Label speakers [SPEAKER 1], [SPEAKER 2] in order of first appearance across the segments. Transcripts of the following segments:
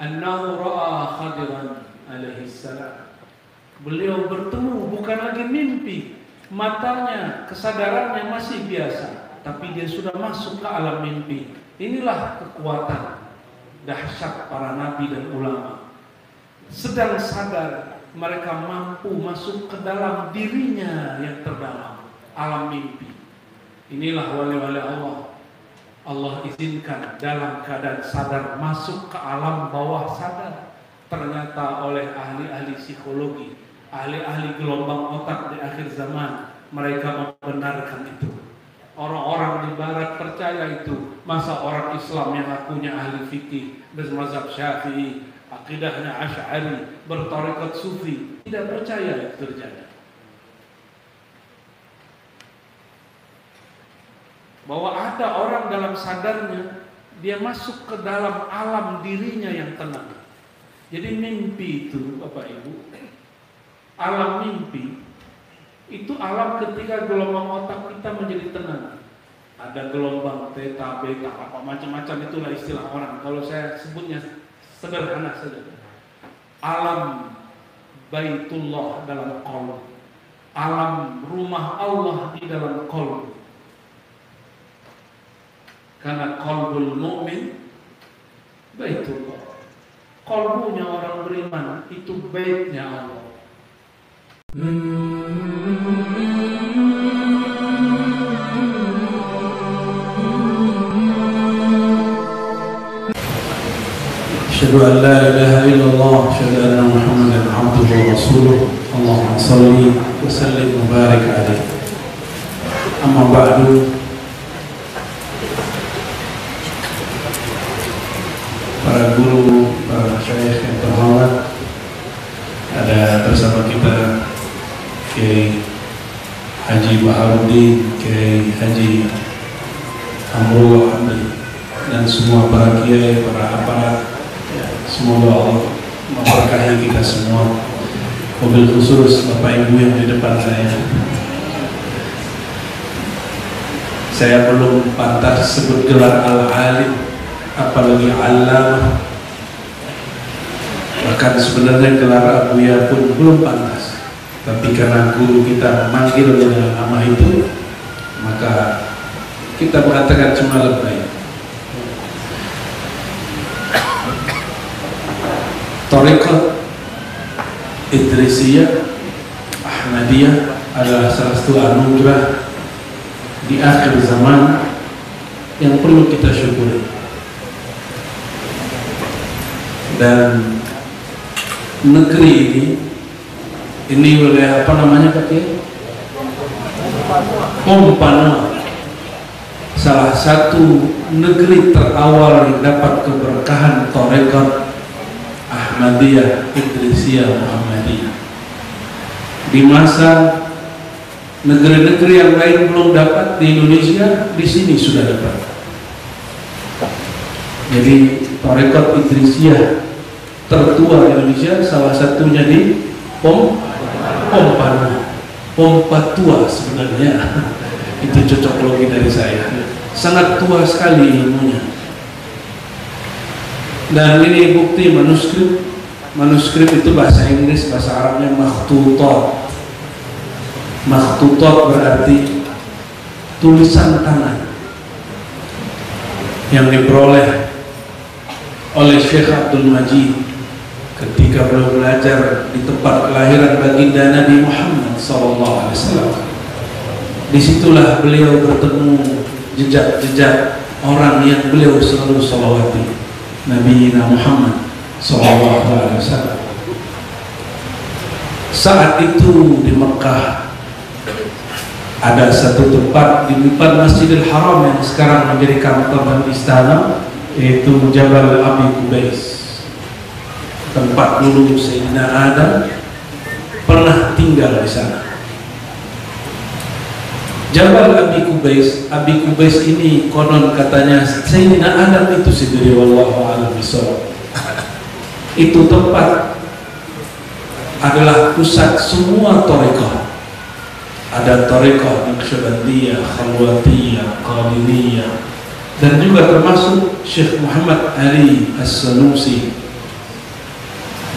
[SPEAKER 1] annahu ra'a Khadiran alaihi salam. Beliau bertemu, bukan lagi mimpi. Matanya, kesadarannya masih biasa, tapi dia sudah masuk ke alam mimpi. Inilah kekuatan dahsyat para nabi dan ulama. Sedang sadar, mereka mampu masuk ke dalam dirinya yang terdalam, alam mimpi. Inilah wali-wali Allah. Allah izinkan dalam keadaan sadar masuk ke alam bawah sadar. Ternyata oleh ahli-ahli psikologi, ahli-ahli gelombang otak di akhir zaman, mereka membenarkan itu. Orang-orang di barat percaya itu. Masa orang Islam yang akunya ahli fikih, bermazhab Syafi'i, akidahnya Asy'ari, bertarekat Sufi, tidak percaya itu terjadi. Bahwa ada orang dalam sadarnya, dia masuk ke dalam alam dirinya yang tenang. Jadi mimpi itu, Bapak Ibu, alam mimpi itu alam ketika gelombang otak kita menjadi tenang. Ada gelombang theta, beta, apa macam-macam, itulah istilah orang. Kalau saya sebutnya sederhana saja. Alam Baitullah dalam qalb, alam rumah Allah di dalam qalb. Karena qalbul mu'min Baitullah. Qalbunya orang beriman itu baitnya Allah. Asyhadu an la ilaha illallah, asyhadu anna Muhammadan abduhu wa rasuluh. Allahumma shalli wa sallim wa barik alaihi. Amma ba'du. Para guru, para syekh yang terhormat, ada bersama kita Kiai Haji Baharudin, Kiai Haji Amrullah Hamdi, dan semua para kiai, para aparat. Ya, semoga Allah memberkahi kita semua. Mobil khusus Bapak Ibu yang di depan saya. Saya belum pantas sebut gelar al-alim, apalagi alamah. Bahkan sebenarnya gelar Abuya pun belum pantas, tapi karena guru kita memanggil dengan nama itu, maka kita mengatakan cuma lebay. Thariqat Idrisiyah Ahmadiyah adalah salah satu anugerah di akhir zaman yang perlu kita syukuri. Dan negeri ini wilayah apa namanya Pak Kiai? Pompano, salah satu negeri terawal yang dapat keberkahan Thariqat Ahmadiyah Idrisiyah Muhammadiyah. Di masa negeri-negeri yang lain belum dapat di Indonesia, di sini sudah dapat. Jadi Thariqat Idrisiyah tertua Indonesia salah satunya di Pompano, pompa tua sebenarnya. Itu cocokologi dari saya. Sangat tua sekali ilmunya. Dan ini bukti manuskrip. Manuskrip itu bahasa Inggris, bahasa Arabnya makhtutat. Makhtutat berarti tulisan tangan yang diperoleh oleh Syekh Abdul Majid ketika beliau belajar di tempat kelahiran baginda Nabi Muhammad SAW. Disitulah beliau bertemu jejak-jejak orang yang beliau selalu salawati, Nabi Muhammad SAW. Saat itu di Mekah ada satu tempat di depan Masjidil Haram yang sekarang menjadi kantor dan istana, yaitu Jabal Abi Qubais, tempat dulu Sayyidina Adam pernah tinggal di sana. Jabal Abi Qubais ini konon katanya Sayyidina Adam itu sendiri, wallahu a'lam bishawab. Itu tempat adalah pusat semua thariqah. Ada thariqah Naqsyabandiyah, Khalwatiyah, Qadiriyah, dan juga termasuk Syekh Muhammad Ali As-Sanusi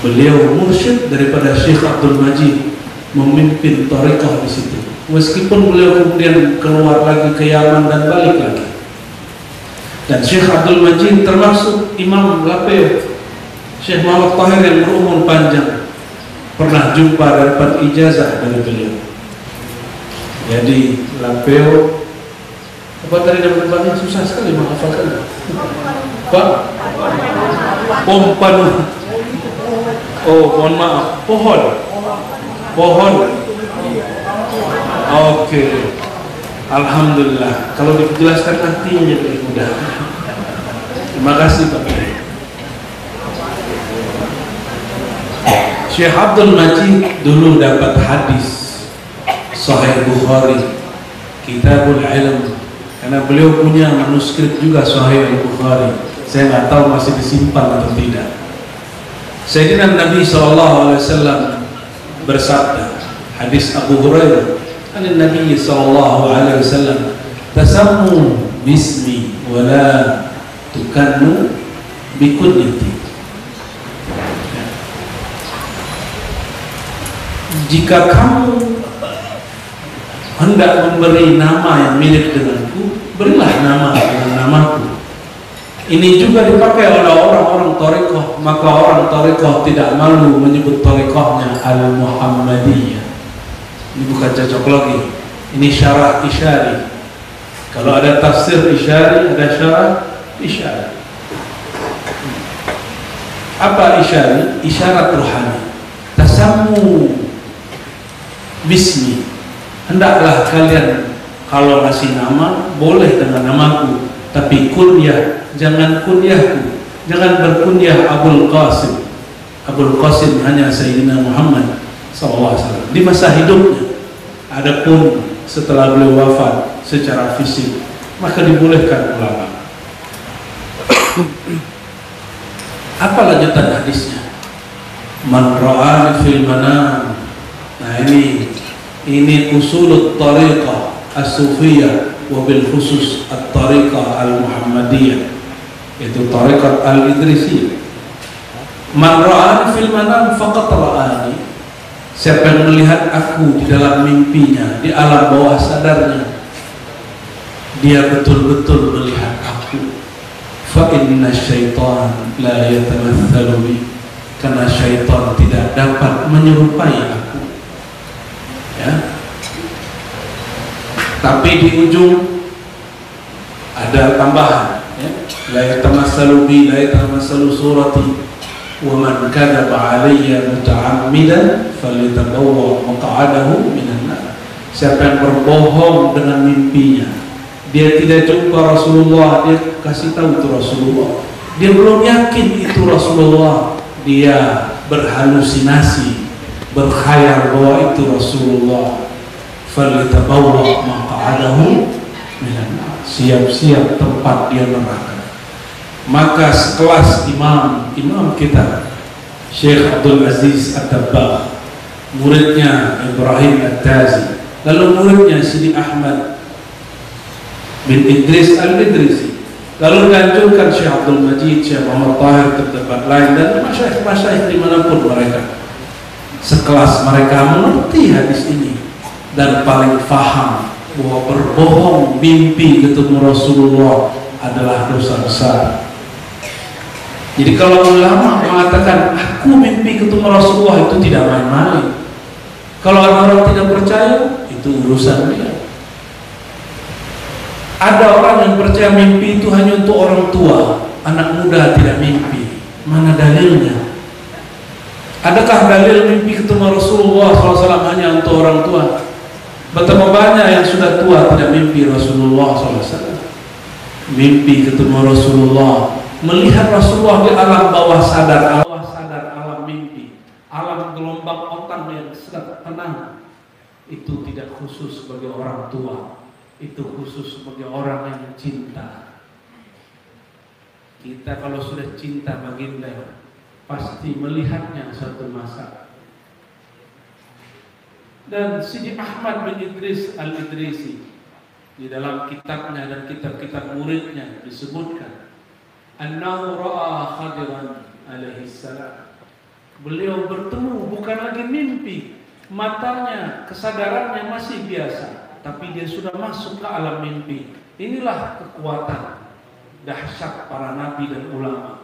[SPEAKER 1] Beliau mursyid daripada Syekh Abdul Majid, memimpin thariqah di situ. Meskipun beliau kemudian keluar lagi ke Yaman dan balik lagi. Dan Syekh Abdul Majid termasuk Imam Lapeo, Syekh Muhammad Tahir yang berumur panjang, pernah jumpa dapat ijazah dari beliau. Jadi Lapeo, apa tadi nama tempatnya susah sekali menghafalkan. Pak, Pompano. Oh, mohon maaf, pohon. Oke. Alhamdulillah. Kalau dijelaskan artinya lebih mudah. Terima kasih Pak. Syekh Abdul Majid dulu dapat hadis Sahih Bukhari, Kitabul Ilm, karena beliau punya manuskrip juga Sahih Bukhari. Saya nggak tahu masih disimpan atau tidak. Sayyidina Nabi SAW bersabda, hadis Abu Hurairah, an Nabi SAW, tasammu bismi wa la tukannu bikunyati. Jika kamu hendak memberi nama yang mirip denganku, berilah nama dengan namaku. Ini juga dipakai oleh orang-orang thariqah, maka orang thariqah tidak malu menyebut thariqahnya Al-Muhammadiyah. Ini bukan cocok lagi, ini syarah isyari. Kalau ada tafsir isyari, ada syarah isyari. Apa isyari? Isyarat rohani. Tasammu bismi, hendaklah kalian kalau ngasih nama boleh dengan namaku, tapi kunyah jangan kunyahku, jangan berkunyah Abul Qasim. Abul Qasim hanya Sayyidina Muhammad SAW di masa hidupnya. Adapun setelah beliau wafat secara fisik, maka dibolehkan ulama. Apa lanjutan hadisnya? Man ra'ani fil manam. Nah ini usulut tariqah as-sufiyah, wabil khusus at-tariqah al-muhammadiyah, itu tariqat al-idrisiyah. Man ra'ani fil manam faqat ra'ani. Siapa yang melihat aku di dalam mimpinya, di alam bawah sadarnya, dia betul-betul melihat aku. Fa inna syaitan la yatamathalu bi, karena syaitan tidak dapat menyerupai aku. Ya. Tapi di ujung ada tambahan, ya. La yatamathalu bi, la yatamathalu surati, wa man kadzaba alayya muta'ammidan falyatabawwa maq'adahu minan nar. Siapa yang berbohong dengan mimpinya, dia tidak jumpa Rasulullah, dia kasih tahu itu Rasulullah, dia belum yakin itu Rasulullah, dia berhalusinasi, berkhayal bahwa itu Rasulullah, falyatabawwa maq'adahu minan nar, siap-siap tempat dia neraka. Maka sekelas imam kita Syekh Abdul Aziz At-Tabbagh, muridnya Ibrahim At-Tazi, lalu muridnya Sidi Ahmad bin Idris Al-Idrisi, lalu dilanjutkan Syekh Abdul Majid, Syekh Muhammad Tahir, tempat lain, dan masyayikh dimanapun mereka. Sekelas mereka mengerti hadis ini dan paling faham bahwa berbohong mimpi ketemu Rasulullah adalah dosa besar. Jadi kalau ulama mengatakan aku mimpi ketemu Rasulullah, itu tidak main-main. Kalau orang tidak percaya, itu urusan dia. Ada orang yang percaya mimpi itu hanya untuk orang tua, anak muda tidak mimpi. Mana dalilnya? Adakah dalil mimpi ketemu Rasulullah SAW hanya untuk orang tua? Betapa banyak yang sudah tua tidak mimpi Rasulullah SAW. Mimpi ketemu Rasulullah, melihat Rasulullah di alam bawah sadar, alam mimpi, alam gelombang otak yang sedang tenang, itu tidak khusus bagi orang tua, itu khusus bagi orang yang cinta. Kita kalau sudah cinta baginda, pasti melihatnya suatu masa. Dan Sidi Ahmad bin Idris Al-Idrisi di dalam kitabnya dan kitab-kitab muridnya disebutkan, annahu ra'a Khadiran alaihi salam. Beliau bertemu bukan lagi mimpi. Matanya, kesadarannya masih biasa, tapi dia sudah masuk ke alam mimpi. Inilah kekuatan dahsyat para nabi dan ulama.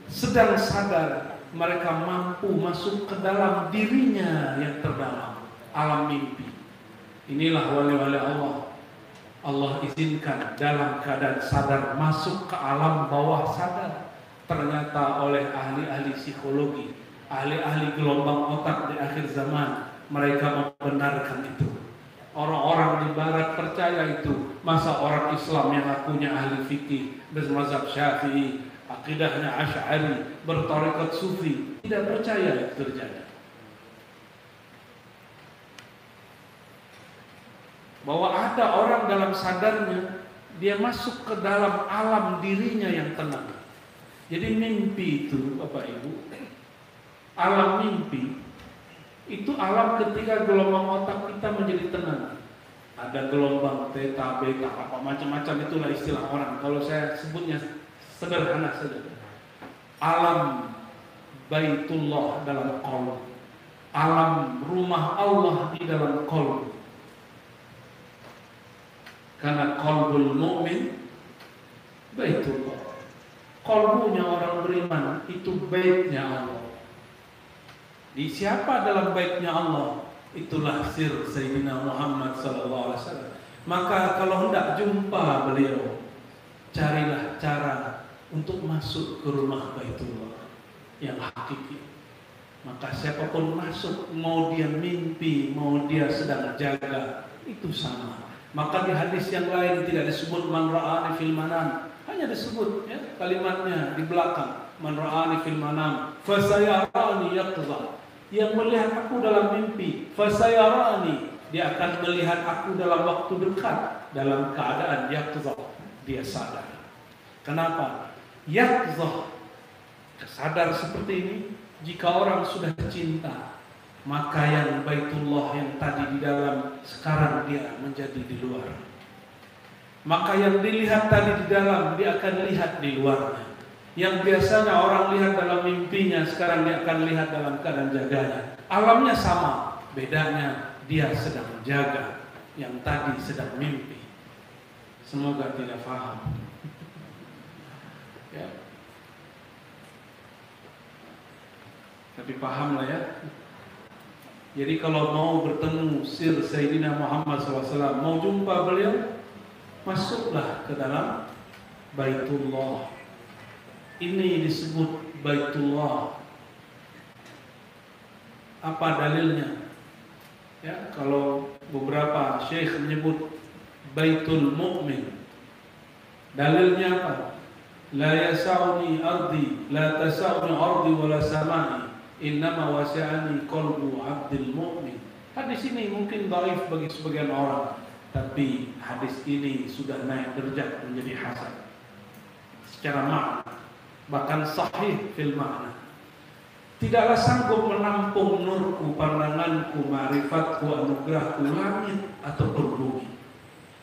[SPEAKER 1] Sedang sadar, mereka mampu masuk ke dalam dirinya yang terdalam, alam mimpi. Inilah wali-wali Allah. Allah izinkan dalam keadaan sadar masuk ke alam bawah sadar. Ternyata oleh ahli-ahli psikologi, ahli-ahli gelombang otak di akhir zaman, mereka membenarkan itu. Orang-orang di barat percaya itu. Masa orang Islam yang akunya ahli fikih, bermazhab Syafi'i, akidahnya Asy'ari, bertarekat Sufi, tidak percaya itu terjadi. Bahwa ada orang dalam sadarnya, dia masuk ke dalam alam dirinya yang tenang. Jadi mimpi itu, Bapak Ibu, alam mimpi itu alam ketika gelombang otak kita menjadi tenang. Ada gelombang theta, beta, apa macam-macam, itulah istilah orang. Kalau saya sebutnya sederhana saja. Alam Baitullah dalam qalb. Alam rumah Allah di dalam qalb. Karena qalbul mu'min Baitullah. Qalbunya orang beriman itu baitnya Allah. Di siapa dalam baitnya Allah? Itulah sir Sayyidina Muhammad SAW. Maka kalau hendak jumpa beliau, carilah cara untuk masuk ke rumah Baitullah yang hakiki. Maka siapapun masuk, mau dia mimpi, mau dia sedang jaga, itu sama. Maka di hadis yang lain tidak disebut man ra'ani fil manam, hanya disebut ya, kalimatnya di belakang, man ra'ani fil manam fasayarani yaqza. Yang melihat aku dalam mimpi, fasayarani, dia akan melihat aku dalam waktu dekat, dalam keadaan yaqza, dia sadar. Kenapa? Yaqza, sadar seperti ini. Jika orang sudah cinta, maka yang Baitullah yang tadi di dalam, sekarang dia menjadi di luar. Maka yang dilihat tadi di dalam, dia akan lihat di luarnya. Yang biasanya orang lihat dalam mimpinya, sekarang dia akan lihat dalam keadaan jaganya. Alamnya sama, bedanya dia sedang jaga, yang tadi sedang mimpi. Semoga tidak paham. Ya. Tapi paham lah ya. Jadi kalau mau bertemu sir Sayyidina Muhammad SAW, mau jumpa beliau, masuklah ke dalam Baitullah. Ini disebut Baitullah. Apa dalilnya? Ya, kalau beberapa syekh menyebut Baitul Mu'min, dalilnya apa? La yasa'uni ardi, la tasa'uni ardi wala samai, innama wasi'ani qalbu abdil mu'min. Hadis ini mungkin dhaif bagi sebagian orang, tapi hadis ini sudah naik derajat menjadi hasan secara makna, bahkan sahih fil makna. Tidaklah sanggup menampung nurku, pandanganku, ma'rifatku, anugerahku, langit ataupun bumi.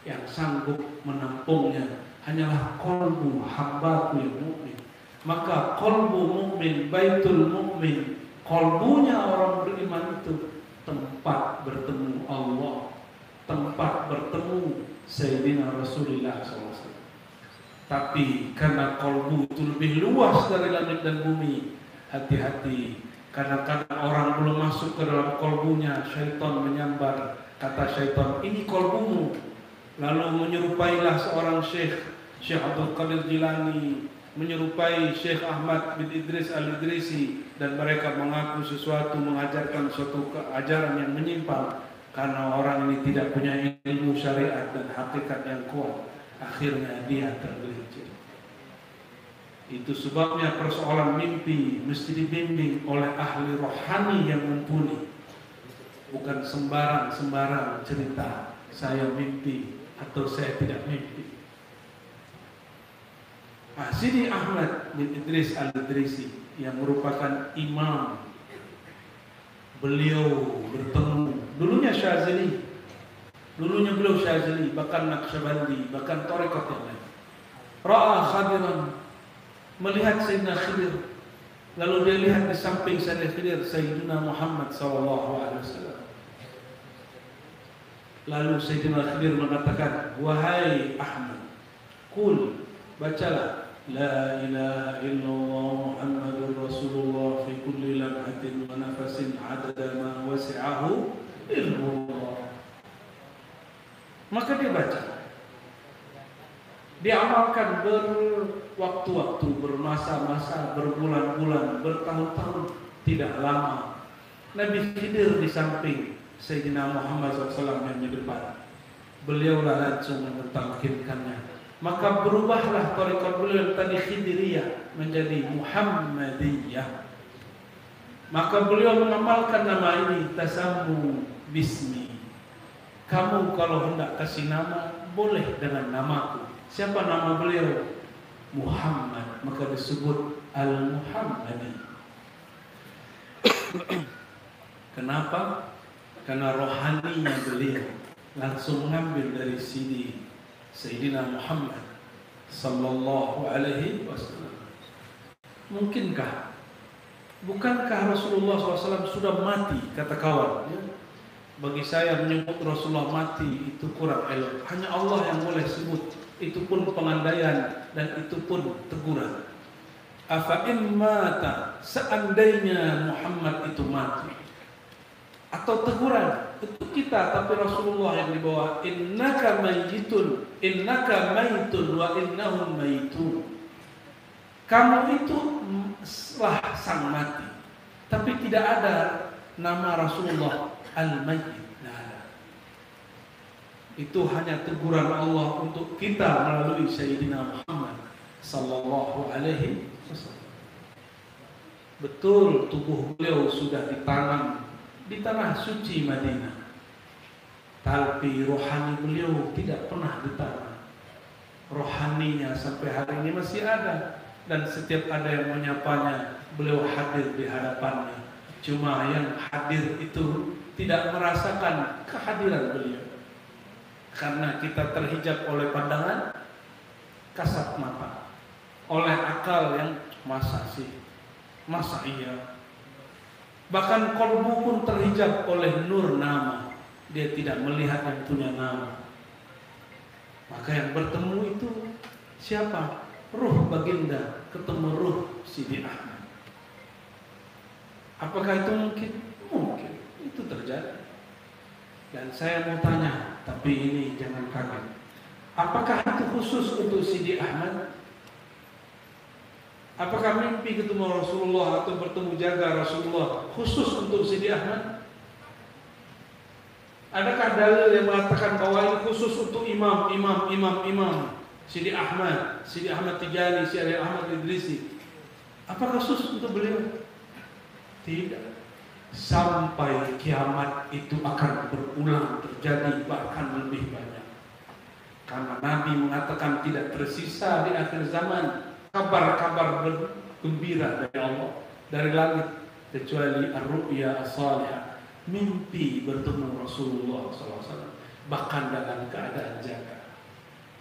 [SPEAKER 1] Yang sanggup menampungnya hanyalah qalbu hambaku yang mukmin. Maka qalbu mukmin, baitul mukmin, qalbunya orang beriman itu tempat bertemu Allah, tempat bertemu Sayyidina Rasulullah SAW. Tapi karena qalbu itu lebih luas dari langit dan bumi, hati-hati. Kadang-kadang orang belum masuk ke dalam qalbunya, syaitan menyambar. Kata syaitan, ini qalbumu. Lalu menyerupailah seorang syekh, Syekh Abdul Qadir Jilani, menyerupai Syekh Ahmad bin Idris Al-Idrisi, dan mereka mengaku sesuatu, mengajarkan suatu ajaran yang menyimpang karena orang ini tidak punya ilmu syariat dan hakikat yang kuat. Akhirnya dia tergelincir. Itu sebabnya persoalan mimpi mesti dibimbing oleh ahli rohani yang mumpuni. Bukan sembarang cerita saya mimpi atau saya tidak mimpi. Sidi Ahmad bin Idris Al-Idrisi yang merupakan imam, beliau bertemu, dulunya Syazili, beliau Syazili, bahkan Naqsyabandi, bahkan tarekat yang lain. Ra'a Khadiran, melihat Sayyidina Khidir, Lalu dia lihat di samping Sayyidina Muhammad SAW. Lalu Sayyidina Khidir mengatakan, wahai Ahmad, kul, bacalah, la ilaha illallah Muhammadur Rasulullah fi kulli lamhatin wa nafasin adada ma wasi'ahu ilmullah. Maka dia baca, dia amalkan berwaktu-waktu, bermasa-masa, berbulan-bulan, bertahun-tahun, tidak lama. Nabi Khidir di samping Sayyidina Muhammad SAW yang di depan. Beliaulah langsung mentalkinkannya. Maka berubahlah tarekat beliau yang tadi Khidiriyah menjadi Muhammadiyah. Maka beliau mengamalkan nama ini, tasammu bismi. Kamu kalau hendak kasih nama, boleh dengan namaku. Siapa nama beliau? Muhammad. Maka disebut Al-Muhammadi. Kenapa? Karena rohaninya beliau langsung mengambil dari sini Sayyidina Muhammad sallallahu alaihi wasallam. Mungkinkah? Bukankah Rasulullah SAW sudah mati? Kata kawan, ya? Bagi saya menyebut Rasulullah mati itu kurang elok. Hanya Allah yang boleh sebut. Itu pun pengandaian dan itu pun teguran. Afa in mata, seandainya Muhammad itu mati, atau teguran untuk kita, tapi Rasulullah yang dibawa, innaka mayyitun, innaka mayyitun wa innahum mayyitun. Kamu itu lah sang mati, tapi tidak ada nama Rasulullah al-mayyit. Nah, itu hanya teguran Allah untuk kita melalui Sayyidina Muhammad sallallahu alaihi wasallam. Betul tubuh beliau sudah ditanam di tanah suci Madinah, tapi rohani beliau tidak pernah ditanam. Rohaninya sampai hari ini masih ada, dan setiap ada yang menyapanya, beliau hadir di hadapannya. Cuma yang hadir itu tidak merasakan kehadiran beliau, karena kita terhijab oleh pandangan kasat mata, oleh akal yang masa sih, masa iya. Bahkan kolbu pun terhijab oleh nur nama. Dia tidak melihat yang punya nama. Maka yang bertemu itu siapa? Ruh baginda ketemu ruh Sidi Ahmad. Apakah itu mungkin? Mungkin. Itu terjadi. Dan saya mau tanya, tapi ini jangan kaget. Apakah itu khusus untuk Sidi Ahmad? Apakah mimpi ketemu Rasulullah atau bertemu jaga Rasulullah khusus untuk Sidi Ahmad? Adakah dalil yang mengatakan bahwa ini khusus untuk imam Sidi Ahmad Tijani, Sidi Ahmad Idrisi? Apakah khusus untuk beliau? Tidak. Sampai kiamat itu akan berulang terjadi, bahkan lebih banyak. Karena Nabi mengatakan tidak tersisa di akhir zaman kabar-kabar gembira dari Allah, dari langit, kecuali ar-ru'ya as-salihah, mimpi bertemu Rasulullah SAW, bahkan dalam keadaan jaga.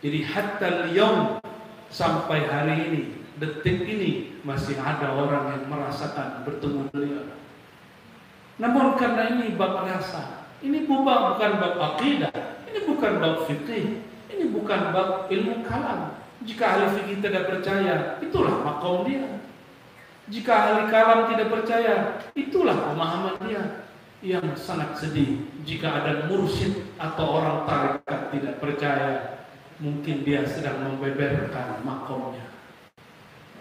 [SPEAKER 1] Jadi hatta al-yawm, sampai hari ini, detik ini, masih ada orang yang merasakan bertemu beliau. Namun karena ini bab rasa, ini bukan bab akidah, ini bukan bab fikih, ini bukan bab ilmu kalam. Jika ahli fikih tidak percaya, itulah makom dia. Jika ahli kalam tidak percaya, itulah pemahaman dia. Yang sangat sedih jika ada mursyid atau orang tarekat tidak percaya, mungkin dia sedang membeberkan makomnya,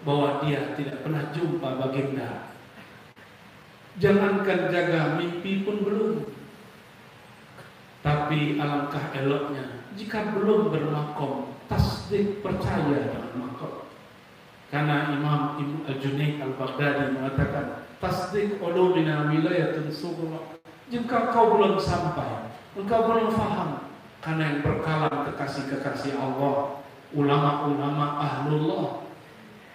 [SPEAKER 1] bahwa dia tidak pernah jumpa baginda. Jangankan jaga mimpi pun belum. Tapi alangkah eloknya jika belum bermakom, tasdik percaya dengan makom. Karena Imam Ibnu Al-Junaid Al-Baghdadi mengatakan, tasdik ulumina wilayatun sughra. Jika kau belum sampai, engkau belum faham, karena yang berkalam kekasih-kekasih Allah, ulama-ulama ahlullah,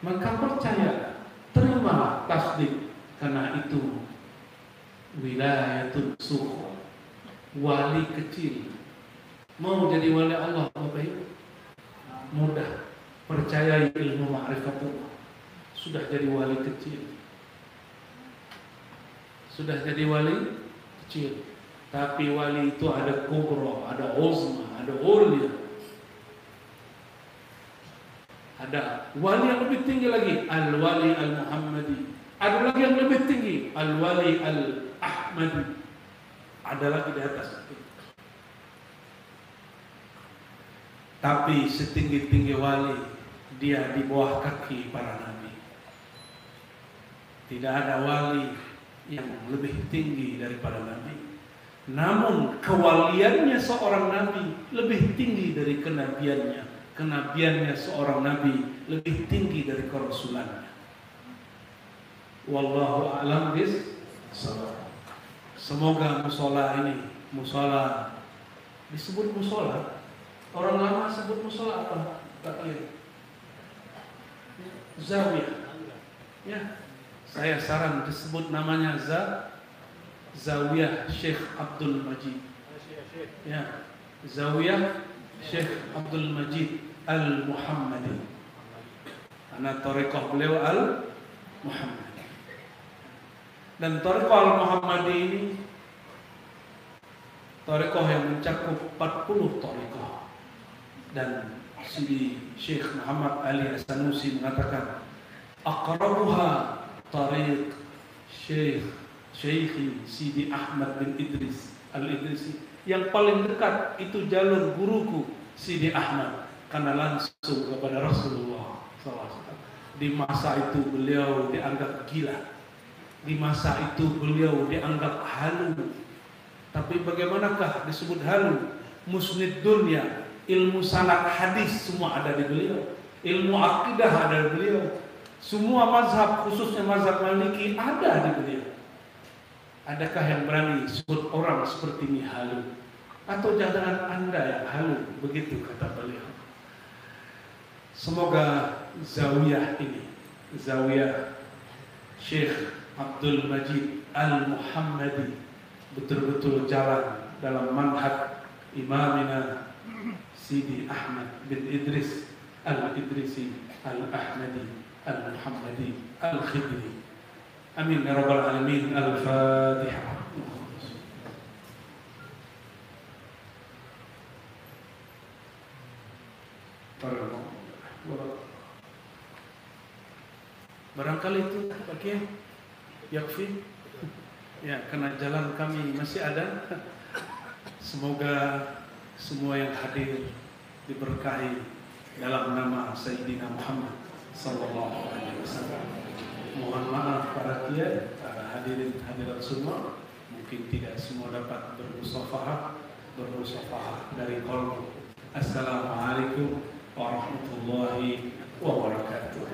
[SPEAKER 1] maka percaya, terima tasdik, karena itu wilayatun sughra, wali kecil. Mau jadi wali Allah Bapak Ibu? Mudah. Percayai ilmu ma'rifatullah, sudah jadi wali kecil. sudah jadi wali kecil. Tapi wali itu ada kubra, ada uzma, ada ulia. Ada wali yang lebih tinggi lagi, al-wali al-Muhammadi. Ada lagi yang lebih tinggi, al-wali al-Ahmadi. Ada lagi di atas itu. Tapi setinggi-tinggi wali, dia di bawah kaki para nabi. Tidak ada wali yang lebih tinggi daripada nabi. Namun kewaliannya seorang nabi lebih tinggi dari kenabiannya. Kenabiannya seorang nabi lebih tinggi dari kerasulannya. Wallahu a'lam bis-shawab. Semoga musola ini, musola disebut musola. Orang lama sebut musola apa? Tak lihat. Zawiyah. Ya, saya saran disebut namanya Zawiyah Syekh Abdul Majid. Ya, Zawiyah Syekh Abdul Majid Al-Muhammadi. Karena tarekat beliau Al-Muhammadi. Dan tarekat Al-Muhammadi ini tarekat yang mencakup 40 tarekat. Dan Sidi Syekh Muhammad Ali As-Sanusi mengatakan aqrabuha tariq Syekhi Sidi Ahmad bin Idris Al-Idrisi. Yang paling dekat itu jalur guruku Sidi Ahmad, karena langsung kepada Rasulullah SAW. Di masa itu beliau dianggap gila. Di masa itu beliau dianggap halu. Tapi bagaimanakah disebut halu? Musnid dunia, ilmu sanad hadis semua ada di beliau. Ilmu akidah ada di beliau. Semua mazhab, khususnya mazhab Maliki, ada di beliau. Adakah yang berani sebut orang seperti ini halu? Atau jangan Anda yang halu? Begitu kata beliau. Semoga zawiyah ini, zawiyah Syekh Abdul Majid Al-Muhammadi, betul-betul jalan dalam manhaj imamina Sidi Ahmad bin Idris Al-Idrisi Al-Ahmadi Al-Muhammadi Al-Khidri. Amin ya rabbal alamin. Al-Fatihah. Barangkali itu bagian yakfi. Ya, karena jalan kami masih ada. Semoga semua yang hadir diberkahi dalam nama Sayyidina Muhammad sallallahu alaihi wasallam. Mohon maaf para kiai, para hadirin hadirat semua, mungkin tidak semua dapat bermusafahah dari qalbu. Assalamualaikum warahmatullahi wabarakatuh.